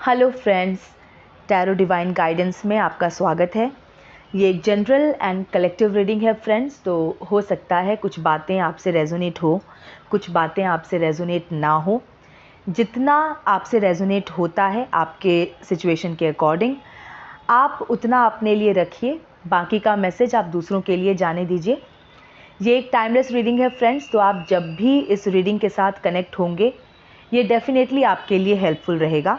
Hello friends, tarot divine guidance में आपका स्वागत है। ये एक जनरल एंड कलेक्टिव रीडिंग है फ्रेंड्स। तो हो सकता है कुछ बातें आपसे रेजोनेट हो, कुछ बातें आपसे रेजोनेट ना हो। जितना आपसे रेजोनेट होता है आपके सिचुएशन के अकॉर्डिंग आप उतना अपने लिए रखिए, बाकी का मैसेज आप दूसरों के लिए जाने दीजिए। ये एक टाइमलेस रीडिंग है फ्रेंड्स, तो आप जब भी इस रीडिंग के साथ कनेक्ट होंगे ये डेफिनेटली आपके लिए हेल्पफुल रहेगा।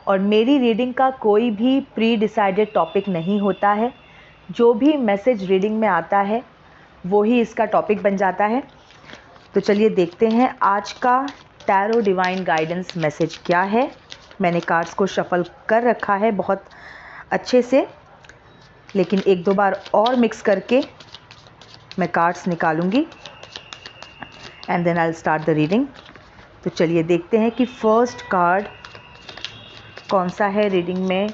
और मेरी रीडिंग का कोई भी प्री डिसाइडेड टॉपिक नहीं होता है। जो भी मैसेज रीडिंग में आता है वो ही इसका टॉपिक बन जाता है। तो चलिए देखते हैं आज का टैरो डिवाइन गाइडेंस मैसेज क्या है। मैंने कार्ड्स को शफल कर रखा है बहुत अच्छे से, लेकिन एक दो बार और मिक्स करके मैं कार्ड्स निकालूंगी and then I will start the reading. तो चलिए देखते हैं कि फर्स्ट कार्ड कौन सा है रीडिंग में।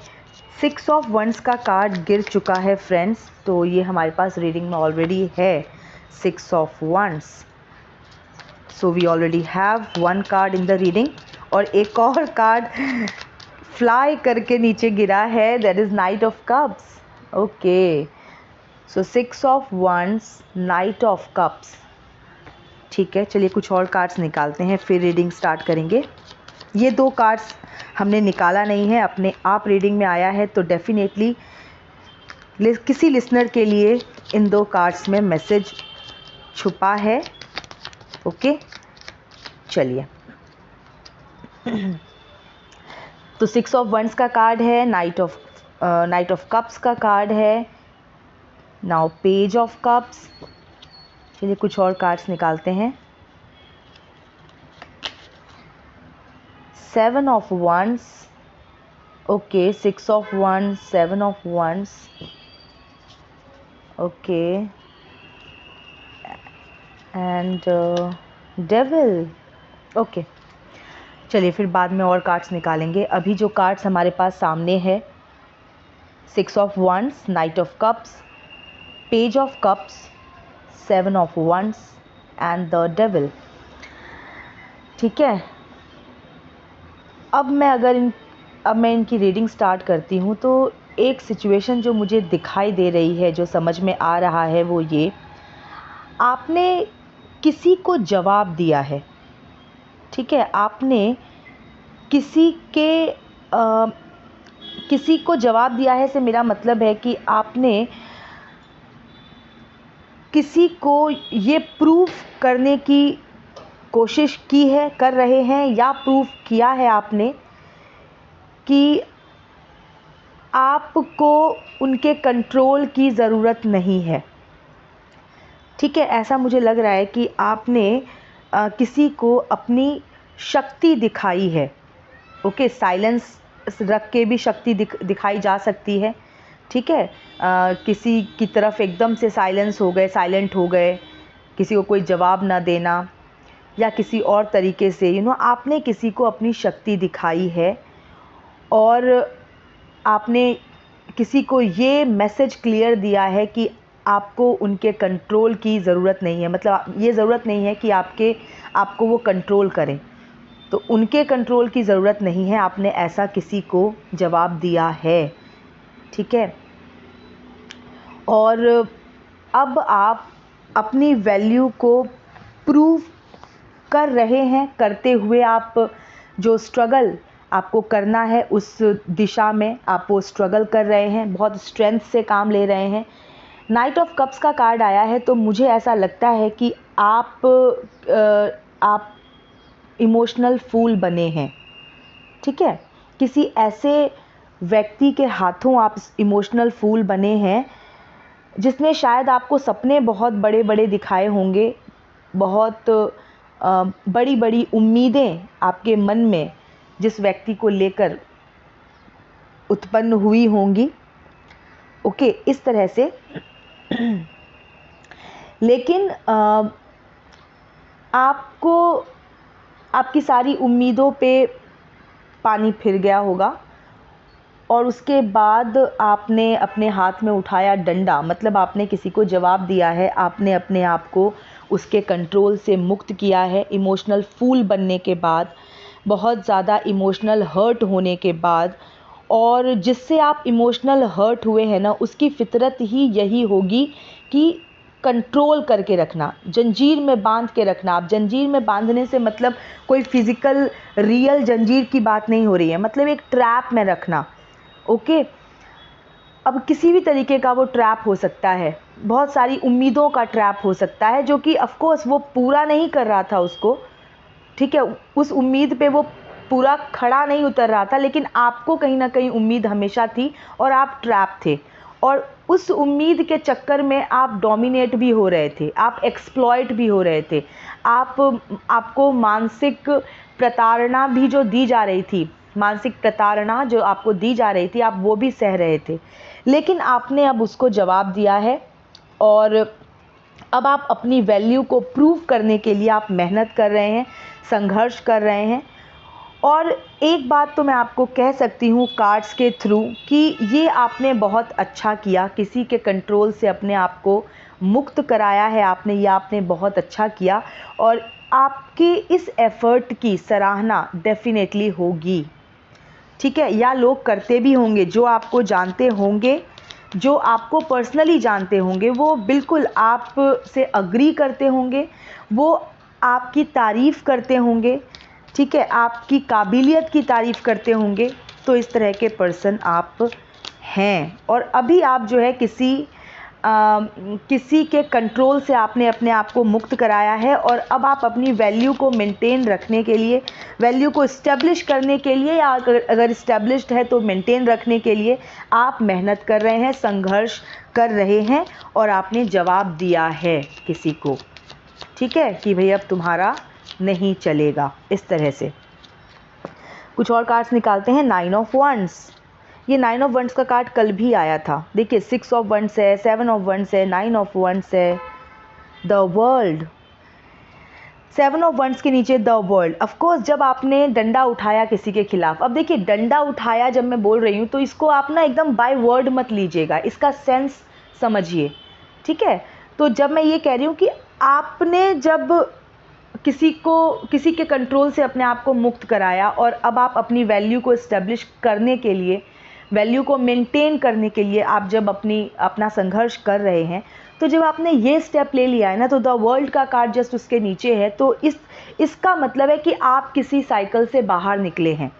6 ऑफ वंस का कार्ड गिर चुका है फ्रेंड्स, तो ये हमारे पास रीडिंग में ऑलरेडी है 6 of wands. So we already have one card in the reading और एक और कार्ड फ्लाई करके नीचे गिरा है, that is knight of cups. Okay, so 6 of wands, knight of cups. ठीक है, चलिए कुछ और कार्ड्स निकालते हैं फिर रीडिंग स्टार्ट करेंगे। ये दो कार्ड्स हमने निकाला नहीं है, अपने आप रीडिंग में आया है, तो डेफिनेटली किसी लिसनर के लिए इन दो कार्ड्स में मैसेज छुपा है। ओके, चलिए। तो 6 ऑफ वंस का कार्ड है, नाइट ऑफ कप्स का कार्ड है, नाउ पेज ऑफ कप्स। चलिए कुछ और कार्ड्स निकालते हैं। 7 of wands, okay, 6 of wands, 7 of wands, okay, and devil, okay। चलिए फिर बाद में और कार्ड्स निकालेंगे। अभी जो कार्ड्स हमारे पास सामने है 6 of wands, night of cups, page of cups, 7 of wands and the devil. ठीक है, अब मैं इनकी रीडिंग स्टार्ट करती हूँ। तो एक सिचुएशन जो मुझे दिखाई दे रही है, जो समझ में आ रहा है, वो ये, आपने किसी को जवाब दिया है। ठीक है, आपने किसी को जवाब दिया है से मेरा मतलब है कि आपने किसी को ये प्रूव करने की कोशिश की है, कर रहे हैं, या प्रूव किया है आपने कि आपको उनके कंट्रोल की ज़रूरत नहीं है। ठीक है, ऐसा मुझे लग रहा है कि आपने किसी को अपनी शक्ति दिखाई है। ओके, साइलेंस रख के भी शक्ति दिखाई जा सकती है। ठीक है, किसी की तरफ एकदम से साइलेंट हो गए, किसी को कोई जवाब ना देना, या किसी और तरीके से आपने किसी को अपनी शक्ति दिखाई है और आपने किसी को ये मैसेज क्लियर दिया है कि आपको उनके कंट्रोल की ज़रूरत नहीं है। मतलब ये ज़रूरत नहीं है कि आपको वो कंट्रोल करें, तो उनके कंट्रोल की ज़रूरत नहीं है। आपने ऐसा किसी को जवाब दिया है। ठीक है, और अब आप अपनी वैल्यू को प्रूव कर रहे हैं। करते हुए आप जो स्ट्रगल आपको करना है उस दिशा में आप वो स्ट्रगल कर रहे हैं, बहुत स्ट्रेंथ से काम ले रहे हैं। नाइट ऑफ कप्स का कार्ड आया है, तो मुझे ऐसा लगता है कि आप इमोशनल फूल बने हैं। ठीक है, किसी ऐसे व्यक्ति के हाथों आप इमोशनल फूल बने हैं जिसने शायद आपको सपने बहुत बड़े बड़े दिखाए होंगे, बहुत बड़ी बड़ी उम्मीदें आपके मन में जिस व्यक्ति को लेकर उत्पन्न हुई होंगी। ओके, इस तरह से। लेकिन आपको आपकी सारी उम्मीदों पे पानी फिर गया होगा और उसके बाद आपने अपने हाथ में उठाया डंडा। मतलब आपने किसी को जवाब दिया है, आपने अपने आप को उसके कंट्रोल से मुक्त किया है। इमोशनल फूल बनने के बाद बहुत ज़्यादा इमोशनल हर्ट होने के बाद, और जिससे आप इमोशनल हर्ट हुए हैं ना, उसकी फितरत ही यही होगी कि कंट्रोल करके रखना, जंजीर में बांध के रखना। आप जंजीर में बांधने से मतलब कोई फिज़िकल रियल जंजीर की बात नहीं हो रही है, मतलब एक ट्रैप में रखना। ओके, अब किसी भी तरीके का वो ट्रैप हो सकता है, बहुत सारी उम्मीदों का ट्रैप हो सकता है, जो कि ऑफ कोर्स वो पूरा नहीं कर रहा था उसको, ठीक है, उस उम्मीद पे वो पूरा खड़ा नहीं उतर रहा था, लेकिन आपको कहीं ना कहीं उम्मीद हमेशा थी और आप ट्रैप थे, और उस उम्मीद के चक्कर में आप डोमिनेट भी हो रहे थे, आप एक्सप्लॉइट भी हो रहे थे, आपको मानसिक प्रताड़ना भी जो दी जा रही थी, मानसिक प्रताड़ना जो आपको दी जा रही थी, आप वो भी सह रहे थे। लेकिन आपने अब उसको जवाब दिया है, और अब आप अपनी वैल्यू को प्रूव करने के लिए आप मेहनत कर रहे हैं, संघर्ष कर रहे हैं। और एक बात तो मैं आपको कह सकती हूँ कार्ड्स के थ्रू, कि ये आपने बहुत अच्छा किया, किसी के कंट्रोल से अपने आप को मुक्त कराया है आपने, ये आपने बहुत अच्छा किया, और आपके इस एफ़र्ट की सराहना डेफिनेटली होगी, ठीक है। या लोग करते भी होंगे, जो आपको जानते होंगे, जो आपको पर्सनली जानते होंगे, वो बिल्कुल आप से अग्री करते होंगे, वो आपकी तारीफ़ करते होंगे, ठीक है, आपकी काबिलियत की तारीफ़ करते होंगे। तो इस तरह के पर्सन आप हैं, और अभी आप जो है किसी के कंट्रोल से आपने अपने आप को मुक्त कराया है, और अब आप अपनी वैल्यू को मेंटेन रखने के लिए, वैल्यू को इस्टेब्लिश करने के लिए, या अगर इस्टेब्लिश्ड है तो मेंटेन रखने के लिए आप मेहनत कर रहे हैं, संघर्ष कर रहे हैं, और आपने जवाब दिया है किसी को, ठीक है, कि भाई अब तुम्हारा नहीं चलेगा। इस तरह से कुछ और कार्ड्स निकालते हैं। 9 ऑफ वंड्स, ये 9 ऑफ वंड्स का कार्ड कल भी आया था, देखिए 6 ऑफ वंड्स है, 7 ऑफ वंड्स है, 9 ऑफ वंड्स है, द वर्ल्ड, 7 ऑफ वंड्स के नीचे द वर्ल्ड। ऑफ कोर्स जब आपने डंडा उठाया किसी के खिलाफ, अब देखिए डंडा उठाया जब मैं बोल रही हूँ तो इसको आप ना एकदम बाय वर्ड मत लीजिएगा, इसका सेंस समझिए, ठीक है। तो जब मैं ये कह रही हूँ कि आपने जब किसी के कंट्रोल से अपने आप को मुक्त कराया, और अब आप अपनी वैल्यू को इस्टेब्लिश करने के लिए, वैल्यू को मेंटेन करने के लिए आप जब अपना संघर्ष कर रहे हैं, तो जब आपने ये स्टेप ले लिया है ना, तो द वर्ल्ड का कार्ड जस्ट उसके नीचे है, तो इसका मतलब है कि आप किसी साइकिल से बाहर निकले हैं,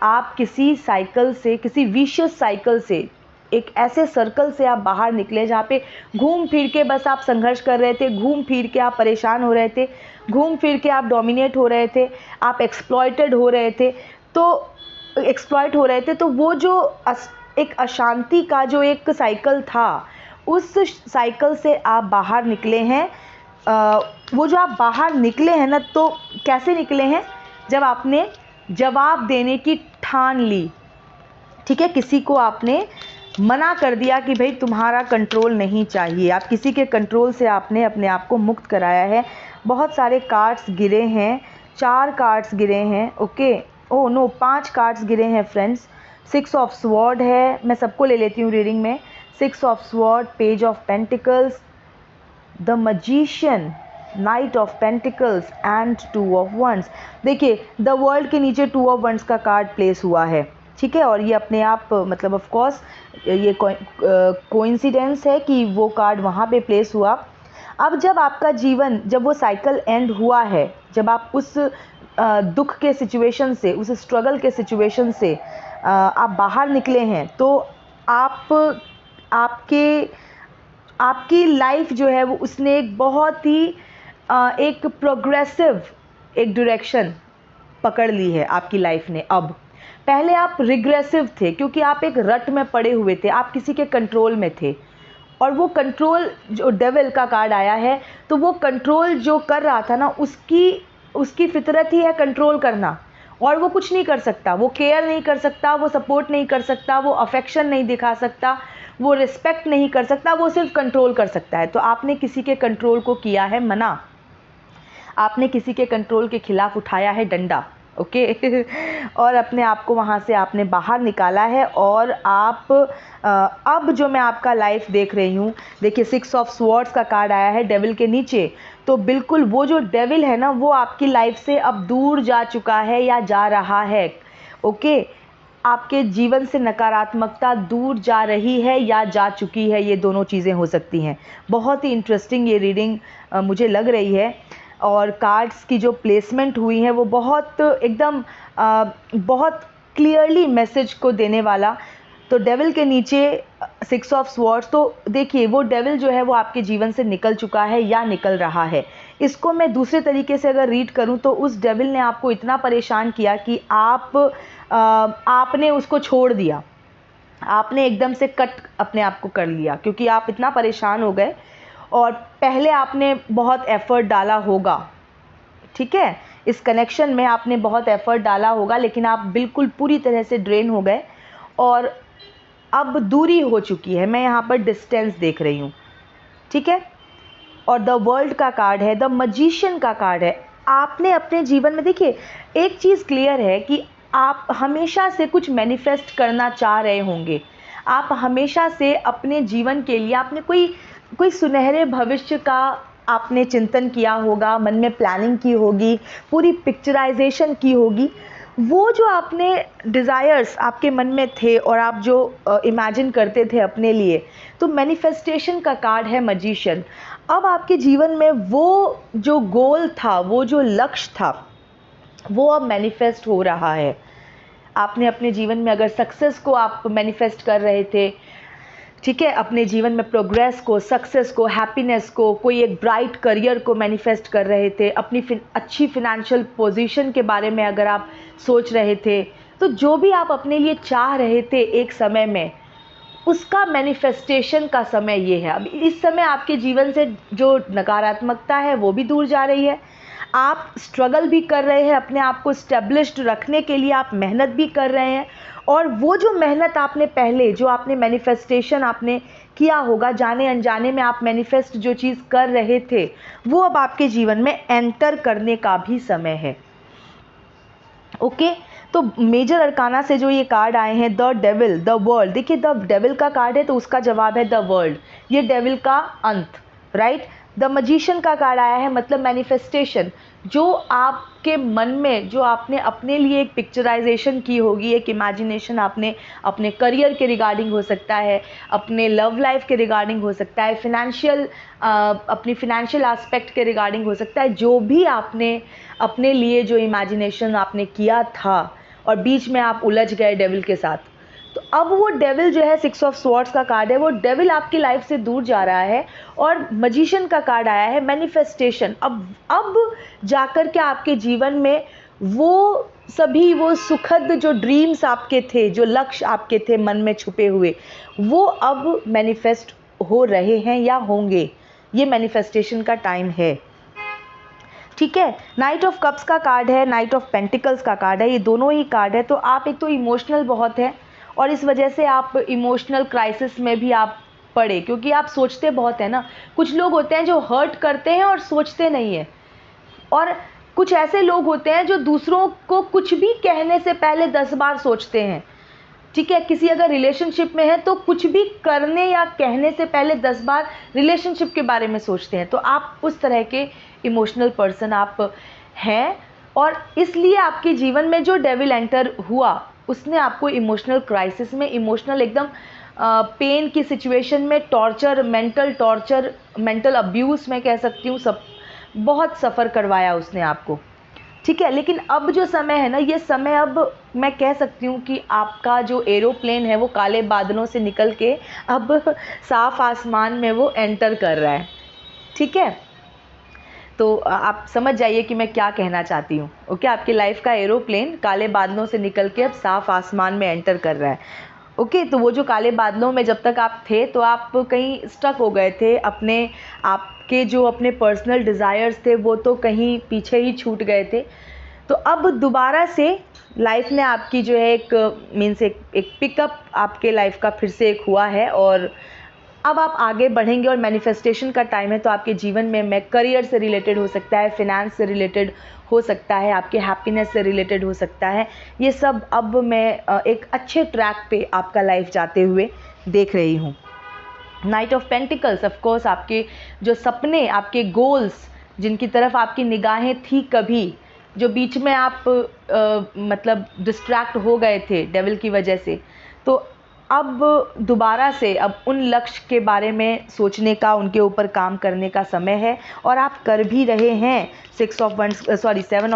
आप किसी साइकिल से, किसी विशियस साइकिल से, एक ऐसे सर्कल से आप बाहर निकले जहाँ पे घूम फिर के बस आप संघर्ष कर रहे थे, घूम फिर के आप परेशान हो रहे थे, घूम फिर के आप डोमिनेट हो रहे थे, आप एक्सप्लॉइटेड हो रहे थे, तो एक्सप्लॉइट हो रहे थे। तो वो जो एक अशांति का जो एक साइकिल था, उस साइकिल से आप बाहर निकले हैं। वो जो आप बाहर निकले हैं ना, तो कैसे निकले हैं, जब आपने जवाब देने की ठान ली, ठीक है, किसी को आपने मना कर दिया कि भाई तुम्हारा कंट्रोल नहीं चाहिए, आप किसी के कंट्रोल से आपने अपने आप को मुक्त कराया है। बहुत सारे कार्ड्स गिरे हैं, 4 कार्ड्स गिरे हैं, ओके, ओह नो 5 कार्ड्स गिरे हैं फ्रेंड्स। 6 ऑफ स्वॉर्ड है, मैं सबको ले लेती हूँ रीडिंग में। 6 of sword, page of pentacles, the magician, night of pentacles and 2 of wands. देखिए द वर्ल्ड के नीचे 2 ऑफ वंड्स का कार्ड प्लेस हुआ है, ठीक है, और ये अपने आप मतलब ऑफ कोर्स ये कोइंसिडेंस है कि वो कार्ड वहाँ पे प्लेस हुआ। अब जब आपका जीवन, जब वो साइकिल एंड हुआ है, जब आप उस दुख के सिचुएशन से, उस स्ट्रगल के सिचुएशन से आप बाहर निकले हैं, तो आपकी लाइफ जो है वो उसने एक बहुत ही एक प्रोग्रेसिव एक डायरेक्शन पकड़ ली है आपकी लाइफ ने। अब पहले आप रिग्रेसिव थे, क्योंकि आप एक रट में पड़े हुए थे, आप किसी के कंट्रोल में थे, और वो कंट्रोल जो डेविल का कार्ड आया है, तो वो कंट्रोल जो कर रहा था ना, उसकी फितरत ही है कंट्रोल करना, और वो कुछ नहीं कर सकता, वो केयर नहीं कर सकता, वो सपोर्ट नहीं कर सकता, वो अफेक्शन नहीं दिखा सकता, वो रिस्पेक्ट नहीं कर सकता, वो सिर्फ कंट्रोल कर सकता है। तो आपने किसी के कंट्रोल को किया है मना, आपने किसी के कंट्रोल के खिलाफ उठाया है डंडा, ओके और अपने आप को वहाँ से आपने बाहर निकाला है और आप अब जो मैं आपका लाइफ देख रही हूँ, देखिए 6 ऑफ स्वॉर्ड्स का कार्ड आया है डेविल के नीचे, तो बिल्कुल वो जो डेविल है ना वो आपकी लाइफ से अब दूर जा चुका है या जा रहा है। ओके, आपके जीवन से नकारात्मकता दूर जा रही है या जा चुकी है, ये दोनों चीज़ें हो सकती हैं। बहुत ही इंटरेस्टिंग ये रीडिंग मुझे लग रही है और कार्ड्स की जो प्लेसमेंट हुई है वो बहुत एकदम बहुत क्लियरली मैसेज को देने वाला। तो डेविल के नीचे 6 ऑफ स्वॉर्ड्स, तो देखिए वो डेविल जो है वो आपके जीवन से निकल चुका है या निकल रहा है। इसको मैं दूसरे तरीके से अगर रीड करूं तो उस डेविल ने आपको इतना परेशान किया कि आपने उसको छोड़ दिया, आपने एकदम से कट अपने आप को कर लिया क्योंकि आप इतना परेशान हो गए और पहले आपने बहुत एफर्ट डाला होगा, ठीक है, इस कनेक्शन में आपने बहुत एफर्ट डाला होगा, लेकिन आप बिल्कुल पूरी तरह से ड्रेन हो गए और अब दूरी हो चुकी है। मैं यहाँ पर डिस्टेंस देख रही हूँ, ठीक है। और द वर्ल्ड का कार्ड है, द मजिशियन का कार्ड है। आपने अपने जीवन में, देखिए एक चीज़ क्लियर है कि आप हमेशा से कुछ मैनिफेस्ट करना चाह रहे होंगे, आप हमेशा से अपने जीवन के लिए आपने कोई सुनहरे भविष्य का आपने चिंतन किया होगा, मन में प्लानिंग की होगी, पूरी पिक्चराइजेशन की होगी। वो जो आपने डिज़ायर्स आपके मन में थे और आप जो इमेजिन करते थे अपने लिए, तो मैनिफेस्टेशन का कार्ड है मजिशियन। अब आपके जीवन में वो जो गोल था, वो जो लक्ष्य था, वो अब मैनिफेस्ट हो रहा है। आपने अपने जीवन में अगर सक्सेस को आप मैनिफेस्ट कर रहे थे, ठीक है, अपने जीवन में प्रोग्रेस को, सक्सेस को, हैप्पीनेस को, कोई एक ब्राइट करियर को मैनिफेस्ट कर रहे थे, अपनी अच्छी फिनेंशियल पोजीशन के बारे में अगर आप सोच रहे थे, तो जो भी आप अपने लिए चाह रहे थे एक समय में, उसका मैनिफेस्टेशन का समय ये है। अब इस समय आपके जीवन से जो नकारात्मकता है वो भी दूर जा रही है, आप स्ट्रगल भी कर रहे हैं, अपने आप को स्टेब्लिश्ड रखने के लिए आप मेहनत भी कर रहे हैं, और वो जो मेहनत आपने पहले जो आपने मैनिफेस्टेशन आपने किया होगा, जाने अनजाने में आप मैनिफेस्ट जो चीज़ कर रहे थे, वो अब आपके जीवन में एंटर करने का भी समय है। ओके, तो मेजर अरकाना से जो ये कार्ड आए हैं, द डेविल, द वर्ल्ड, देखिए द डेविल का कार्ड है तो उसका जवाब है द वर्ल्ड, ये डेविल का अंत, राइट। द मजिशियन का कार्ड आया है, मतलब मैनिफेस्टेशन, जो आपके मन में जो आपने अपने लिए एक पिक्चराइजेशन की होगी, एक इमेजिनेशन आपने अपने करियर के रिगार्डिंग हो सकता है, अपने लव लाइफ के रिगार्डिंग हो सकता है, अपनी फिनेंशियल एस्पेक्ट के रिगार्डिंग हो सकता है, जो भी आपने अपने लिए जो इमेजिनेशन आपने किया था और बीच में आप उलझ गए डेविल के साथ, तो अब वो डेविल जो है 6 ऑफ स्वॉर्ड्स का कार्ड है, वो डेविल आपकी लाइफ से दूर जा रहा है और मजिशियन का कार्ड आया है मैनिफेस्टेशन। अब जाकर के आपके जीवन में वो सभी वो सुखद जो ड्रीम्स आपके थे, जो लक्ष्य आपके थे मन में छुपे हुए, वो अब मैनिफेस्ट हो रहे हैं या होंगे। ये मैनिफेस्टेशन का टाइम है, ठीक है। नाइट ऑफ कप्स का कार्ड है, नाइट ऑफ पेंटिकल्स का कार्ड है, ये दोनों ही कार्ड है। तो आप एक तो इमोशनल बहुत है और इस वजह से आप इमोशनल क्राइसिस में भी आप पड़े, क्योंकि आप सोचते बहुत है ना। कुछ लोग होते हैं जो हर्ट करते हैं और सोचते नहीं है, और कुछ ऐसे लोग होते हैं जो दूसरों को कुछ भी कहने से पहले 10 बार सोचते हैं, ठीक है। किसी अगर रिलेशनशिप में है तो कुछ भी करने या कहने से पहले 10 बार रिलेशनशिप के बारे में सोचते हैं। तो आप उस तरह के इमोशनल पर्सन आप हैं, और इसलिए आपके जीवन में जो डेविल एंटर हुआ उसने आपको इमोशनल क्राइसिस में, इमोशनल एकदम पेन की सिचुएशन में, टॉर्चर, मेंटल अब्यूज़ मैं कह सकती हूँ, सब बहुत सफ़र करवाया उसने आपको, ठीक है। लेकिन अब जो समय है ना, ये समय अब मैं कह सकती हूँ कि आपका जो एरोप्लेन है वो काले बादलों से निकल के अब साफ आसमान में वो एंटर कर रहा है, ठीक है। तो आप समझ जाइए कि मैं क्या कहना चाहती हूँ। ओके, आपकी लाइफ का एरोप्लेन काले बादलों से निकल के अब साफ आसमान में एंटर कर रहा है। ओके, तो वो जो काले बादलों में जब तक आप थे तो आप कहीं स्टक हो गए थे, आपके जो अपने पर्सनल डिज़ायर्स थे वो तो कहीं पीछे ही छूट गए थे। तो अब दोबारा से लाइफ ने आपकी जो है एक पिकअप आपके लाइफ का फिर से एक हुआ है, और अब आप आगे बढ़ेंगे और मैनिफेस्टेशन का टाइम है, तो आपके जीवन में करियर से रिलेटेड हो सकता है, फिनेंस से रिलेटेड हो सकता है, आपके हैप्पीनेस से रिलेटेड हो सकता है। ये सब अब मैं एक अच्छे ट्रैक पे आपका लाइफ जाते हुए देख रही हूँ। Night of pentacles, of course आपके जो सपने, आपके गोल्स जिनकी तरफ आपकी निगाहें थी कभी, जो बीच में आप मतलब डिस्ट्रैक्ट हो गए थे डेविल की वजह से, तो अब दोबारा से अब उन लक्ष्य के बारे में सोचने का, उनके ऊपर काम करने का समय है और आप कर भी रहे हैं। 7 ऑफ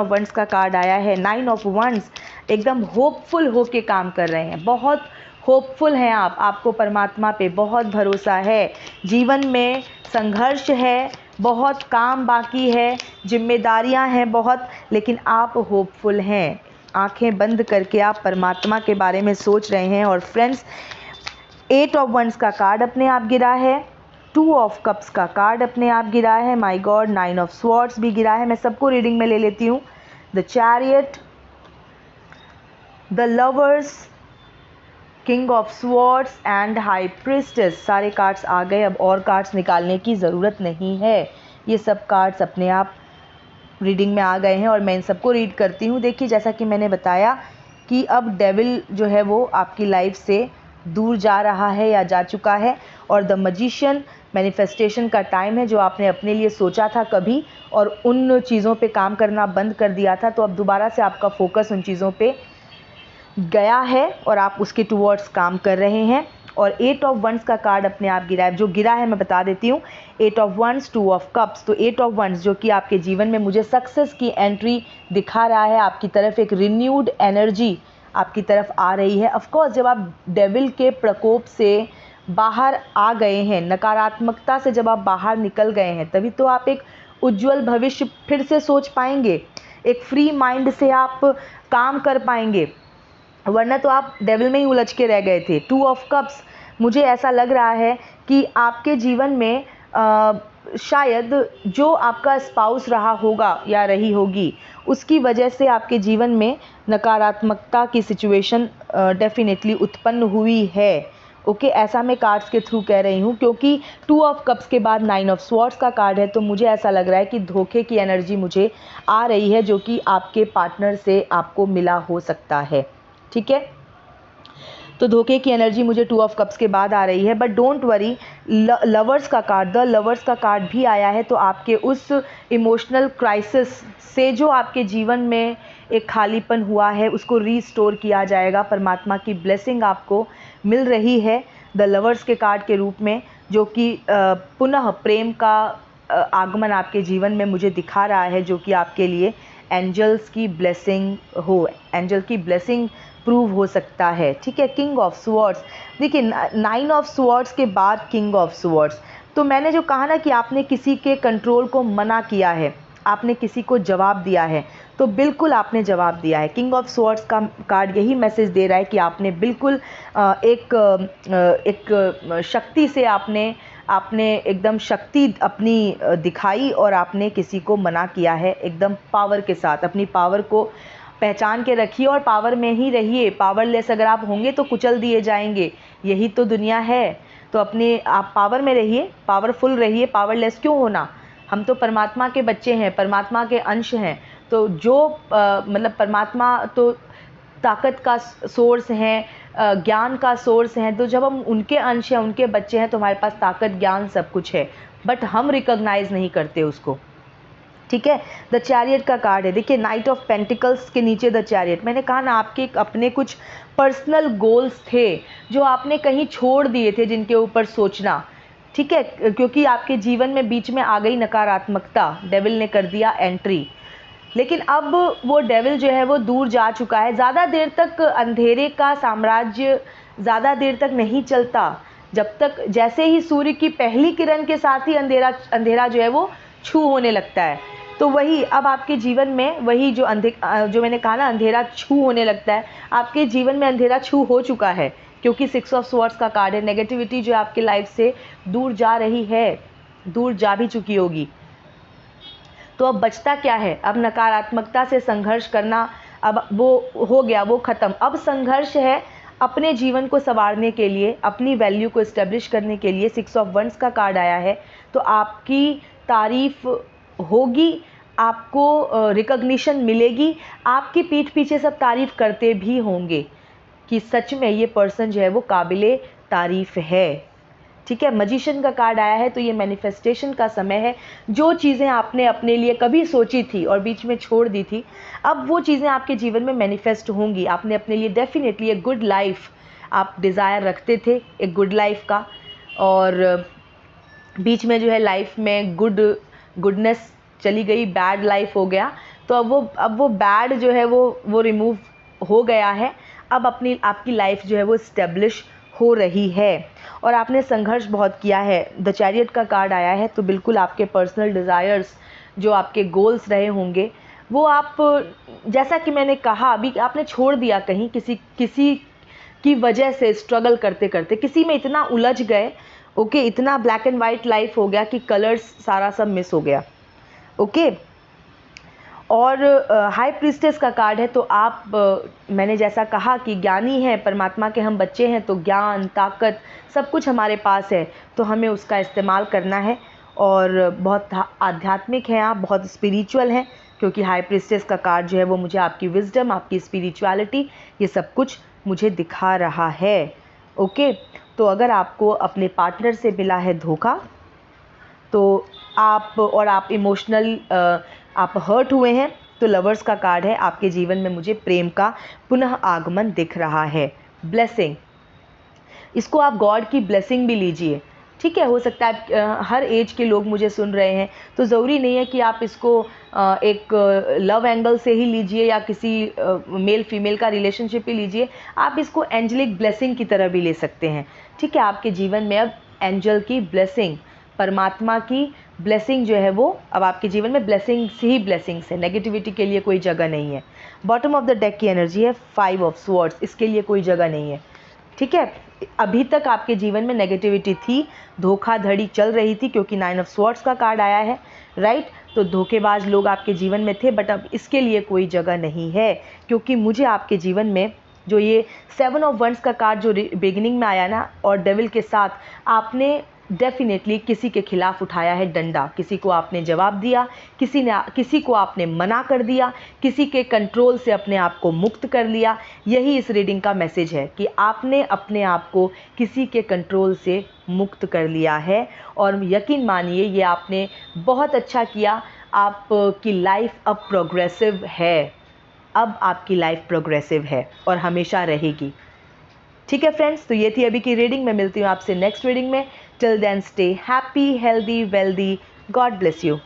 वंस का कार्ड आया है, 9 ऑफ वंस, एकदम होपफुल होके काम कर रहे हैं, बहुत होपफुल हैं आप, आपको परमात्मा पे बहुत भरोसा है। जीवन में संघर्ष है, बहुत काम बाकी है, जिम्मेदारियां हैं बहुत, लेकिन आप होपफुल हैं। आंखें बंद करके आप परमात्मा के बारे में सोच रहे हैं। और फ्रेंड्स, 8 ऑफ वंस का कार्ड अपने आप गिरा है, 2 ऑफ कप्स का कार्ड अपने आप गिरा है, माय गॉड, 9 ऑफ स्वॉर्ड्स भी गिरा है। मैं सबको रीडिंग में ले लेती हूँ। The chariot, the lovers, king of swords and high priestess, सारे कार्ड्स आ गए। अब और कार्ड्स निकालने की ज़रूरत नहीं है, ये सब कार्ड्स अपने आप रीडिंग में आ गए हैं और मैं इन सबको रीड करती हूँ। देखिए, जैसा कि मैंने बताया कि अब डेविल जो है वो आपकी लाइफ से दूर जा रहा है या जा चुका है, और द मैजिशियन, मैनिफेस्टेशन का टाइम है। जो आपने अपने लिए सोचा था कभी और उन चीज़ों पे काम करना बंद कर दिया था, तो अब दोबारा से आपका फोकस उन चीज़ों पे गया है और आप उसके टूवर्ड्स काम कर रहे हैं। और 8 ऑफ वंस का कार्ड अपने आप गिरा है। जो गिरा है मैं बता देती हूँ, 8 ऑफ वंस, 2 ऑफ कप्स। तो 8 ऑफ वंस जो कि आपके जीवन में मुझे सक्सेस की एंट्री दिखा रहा है, आपकी तरफ एक रिन्यूड एनर्जी आपकी तरफ आ रही है। ऑफ कोर्स, जब आप डेविल के प्रकोप से बाहर आ गए हैं, नकारात्मकता से जब आप बाहर निकल गए हैं, तभी तो आप एक उज्जवल भविष्य फिर से सोच पाएंगे, एक फ्री माइंड से आप काम कर पाएंगे, वरना तो आप डेविल में ही उलझ के रह गए थे। 2 ऑफ कप्स, मुझे ऐसा लग रहा है कि आपके जीवन में शायद जो आपका स्पाउस रहा होगा या रही होगी, उसकी वजह से आपके जीवन में नकारात्मकता की सिचुएशन डेफिनेटली उत्पन्न हुई है। ओके, ऐसा मैं कार्ड्स के थ्रू कह रही हूँ, क्योंकि 2 ऑफ कप्स के बाद 9 ऑफ स्वॉर्ड्स का कार्ड है, तो मुझे ऐसा लग रहा है कि धोखे की एनर्जी मुझे आ रही है, जो कि आपके पार्टनर से आपको मिला हो सकता है। ठीक है, तो धोखे की एनर्जी मुझे 2 ऑफ कप्स के बाद आ रही है। बट डोंट वरी, लवर्स का कार्ड, द लवर्स का कार्ड भी आया है। तो आपके उस इमोशनल क्राइसिस से जो आपके जीवन में एक खालीपन हुआ है, उसको रीस्टोर किया जाएगा। परमात्मा की ब्लेसिंग आपको मिल रही है द लवर्स के कार्ड के रूप में, जो कि पुनः प्रेम का आगमन आपके जीवन में मुझे दिखा रहा है, जो कि आपके लिए एंजल्स की ब्लेसिंग हो, एंजल की ब्लेसिंग प्रूव हो सकता है। ठीक है, किंग ऑफ स्वॉर्ड्स, देखिए 9 ऑफ स्वॉर्ड्स के बाद किंग ऑफ स्वॉर्ड्स, तो मैंने जो कहा ना कि आपने किसी के कंट्रोल को मना किया है, आपने किसी को जवाब दिया है, तो बिल्कुल आपने जवाब दिया है। किंग ऑफ स्वॉर्ड्स का कार्ड यही मैसेज दे रहा है कि आपने बिल्कुल एक शक्ति से आपने एकदम शक्ति अपनी दिखाई और आपने किसी को मना किया है एकदम पावर के साथ। अपनी पावर को पहचान के रखिए और पावर में ही रहिए। पावरलेस अगर आप होंगे तो कुचल दिए जाएंगे, यही तो दुनिया है। तो अपने आप पावर में रहिए, पावरफुल रहिए, पावरलेस क्यों होना। हम तो परमात्मा के बच्चे हैं, परमात्मा के अंश हैं। तो जो मतलब परमात्मा तो ताकत का सोर्स हैं, ज्ञान का सोर्स हैं, तो जब हम उनके अंश हैं, उनके बच्चे हैं, तो हमारे पास ताकत, ज्ञान सब कुछ है, बट हम रिकॉग्नाइज नहीं करते उसको। ठीक है, द चैरियट का कार्ड है। देखिए, नाइट ऑफ पेंटिकल्स के नीचे द चैरियट, मैंने कहा ना, आपके अपने कुछ पर्सनल गोल्स थे जो आपने कहीं छोड़ दिए थे, जिनके ऊपर सोचना। ठीक है, क्योंकि आपके जीवन में बीच में आ गई नकारात्मकता, डेविल ने कर दिया एंट्री। लेकिन अब वो डेविल जो है वो दूर जा चुका है। ज़्यादा देर तक अंधेरे का साम्राज्य ज़्यादा देर तक नहीं चलता, जब तक जैसे ही सूर्य की पहली किरण के साथ ही अंधेरा जो है वो छू होने लगता है। तो वही अब आपके जीवन में वही जो मैंने कहा ना, अंधेरा छू होने लगता है, आपके जीवन में अंधेरा छू हो चुका है, क्योंकि 6 ऑफ स्वॉर्ड्स का कार्ड है। नेगेटिविटी जो आपकी लाइफ से दूर जा रही है, दूर जा भी चुकी होगी। तो अब बचता क्या है, अब नकारात्मकता से संघर्ष करना, अब वो हो गया, वो ख़त्म। अब संघर्ष है अपने जीवन को संवारने के लिए, अपनी वैल्यू को इस्टेब्लिश करने के लिए 6 ऑफ वंस का कार्ड आया है। तो आपकी तारीफ होगी, आपको रिकॉग्निशन मिलेगी, आपकी पीठ पीछे सब तारीफ करते भी होंगे कि सच में ये पर्सन जो है वो काबिले तारीफ है। ठीक है, मैजिशियन का कार्ड आया है, तो ये मैनिफेस्टेशन का समय है। जो चीज़ें आपने अपने लिए कभी सोची थी और बीच में छोड़ दी थी, अब वो चीज़ें आपके जीवन में मैनिफेस्ट होंगी। आपने अपने लिए डेफिनेटली एक गुड लाइफ आप डिज़ायर रखते थे, एक गुड लाइफ का, और बीच में जो है लाइफ में गुडनेस चली गई, बैड लाइफ हो गया। तो अब वो बैड जो है वो रिमूव हो गया है। अब आपकी लाइफ जो है वो इस्टेब्लिश हो रही है और आपने संघर्ष बहुत किया है। द चैरियट का कार्ड आया है, तो बिल्कुल आपके पर्सनल डिज़ायर्स, जो आपके गोल्स रहे होंगे, वो आप, जैसा कि मैंने कहा, अभी आपने छोड़ दिया कहीं, किसी की वजह से स्ट्रगल करते करते किसी में इतना उलझ गए, ओके, इतना ब्लैक एंड वाइट लाइफ हो गया कि कलर्स सारा सब मिस हो गया, ओके। और हाई प्रीस्टेस का कार्ड है, तो आप, मैंने जैसा कहा कि ज्ञानी है, परमात्मा के हम बच्चे हैं, तो ज्ञान, ताकत सब कुछ हमारे पास है, तो हमें उसका इस्तेमाल करना है। और बहुत आध्यात्मिक हैं आप, बहुत स्पिरिचुअल हैं, क्योंकि हाई प्रीस्टेस का कार्ड जो है वो मुझे आपकी विजडम, आपकी स्पिरिचुअलिटी, ये सब कुछ मुझे दिखा रहा है, ओके। तो अगर आपको अपने पार्टनर से मिला है धोखा, तो आप इमोशनल, आप हर्ट हुए हैं, तो लवर्स का कार्ड है, आपके जीवन में मुझे प्रेम का पुनः आगमन दिख रहा है। ब्लेसिंग, इसको आप गॉड की ब्लेसिंग भी लीजिए, ठीक है। हो सकता है हर एज के लोग मुझे सुन रहे हैं, तो ज़रूरी नहीं है कि आप इसको एक लव एंगल से ही लीजिए या किसी मेल फीमेल का रिलेशनशिप ही लीजिए। आप इसको एंजलिक ब्लेसिंग की तरह भी ले सकते हैं, ठीक है। आपके जीवन में अब एंजल की ब्लेसिंग, परमात्मा की ब्लेसिंग जो है वो अब आपके जीवन में ब्लेसिंग्स ही ब्लेसिंग्स है, नेगेटिविटी के लिए कोई जगह नहीं है। बॉटम ऑफ द डेक की एनर्जी है 5 ऑफ स्वॉर्ड्स, इसके लिए कोई जगह नहीं है, ठीक है। अभी तक आपके जीवन में नेगेटिविटी थी, धोखाधड़ी चल रही थी, क्योंकि 9 ऑफ स्वॉर्ड्स का कार्ड आया है, राइट। तो धोखेबाज लोग आपके जीवन में थे, बट अब इसके लिए कोई जगह नहीं है, क्योंकि मुझे आपके जीवन में जो ये 7 ऑफ वंस का कार्ड जो बिगिनिंग में आया ना, और डेविल के साथ, आपने डेफिनेटली किसी के खिलाफ उठाया है डंडा, किसी को आपने जवाब दिया, किसी को आपने मना कर दिया, किसी के कंट्रोल से अपने आप को मुक्त कर लिया। यही इस रीडिंग का मैसेज है कि आपने अपने आप को किसी के कंट्रोल से मुक्त कर लिया है, और यकीन मानिए ये आपने बहुत अच्छा किया। आपकी लाइफ अब प्रोग्रेसिव है, अब आपकी लाइफ प्रोग्रेसिव है और हमेशा रहेगी, ठीक है फ्रेंड्स। तो ये थी अभी की रीडिंग, मैं मिलती हूँ आपसे नेक्स्ट रीडिंग में। Till then stay happy, healthy, wealthy, God bless you.